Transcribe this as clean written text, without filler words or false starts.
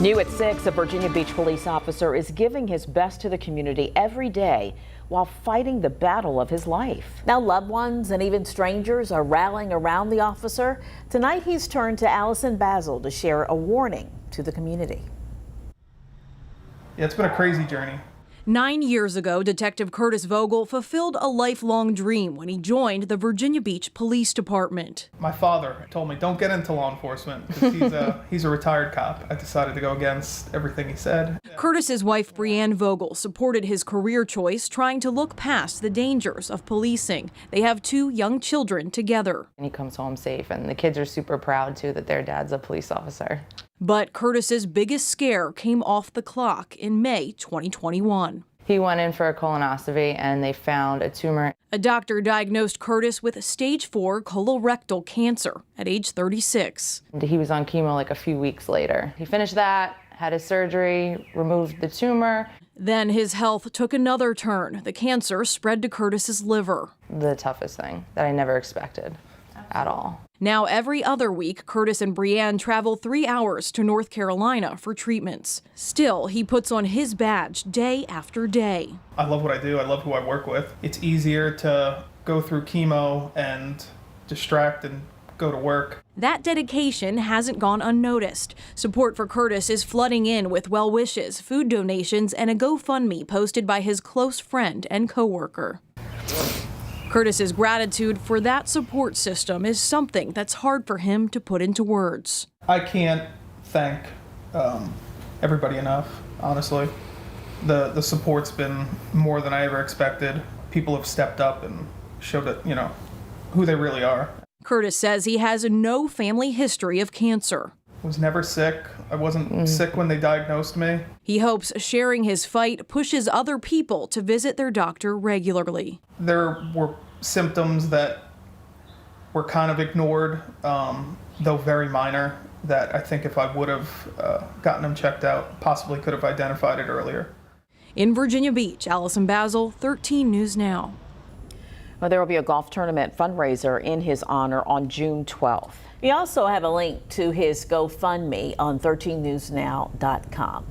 New at 6, a Virginia Beach police officer is giving his best to the community every day while fighting the battle of his life. Now loved ones and even strangers are rallying around the officer. Tonight he's turned to Allison Basil to share a warning to the community. Yeah, it's been a crazy journey. 9 years ago, Detective Curtis Vogel fulfilled a lifelong dream when he joined the Virginia Beach Police Department. My father told me, don't get into law enforcement because he's a retired cop. I decided to go against everything he said. Curtis's wife, Brianne Vogel, supported his career choice, trying to look past the dangers of policing. They have 2 young children together. And he comes home safe, and the kids are super proud, too, that their dad's a police officer. But Curtis's biggest scare came off the clock in May 2021. He went in for a colonoscopy, and they found a tumor. A doctor diagnosed Curtis with stage 4 colorectal cancer at age 36. He was on chemo like a few weeks later. He finished that, had his surgery, removed the tumor. Then his health took another turn. The cancer spread to Curtis's liver. The toughest thing that I never expected at all. Now every other week, Curtis and Brianne travel 3 hours to North Carolina for treatments. Still, he puts on his badge day after day. I love what I do. I love who I work with. It's easier to go through chemo and distract and go to work. That dedication hasn't gone unnoticed. Support for Curtis is flooding in with well wishes, food donations, and a GoFundMe posted by his close friend and coworker. Curtis's gratitude for that support system is something that's hard for him to put into words. I can't thank everybody enough, honestly. The support's been more than I ever expected. People have stepped up and showed it, who they really are. Curtis says he has no family history of cancer. I was never sick. I wasn't sick when they diagnosed me. He hopes sharing his fight pushes other people to visit their doctor regularly. There were symptoms that were kind of ignored, though very minor, that I think if I would have gotten them checked out, possibly could have identified it earlier. In Virginia Beach, Allison Basil, 13 News Now. Well, there will be a golf tournament fundraiser in his honor on June 12th. We also have a link to his GoFundMe on 13newsnow.com.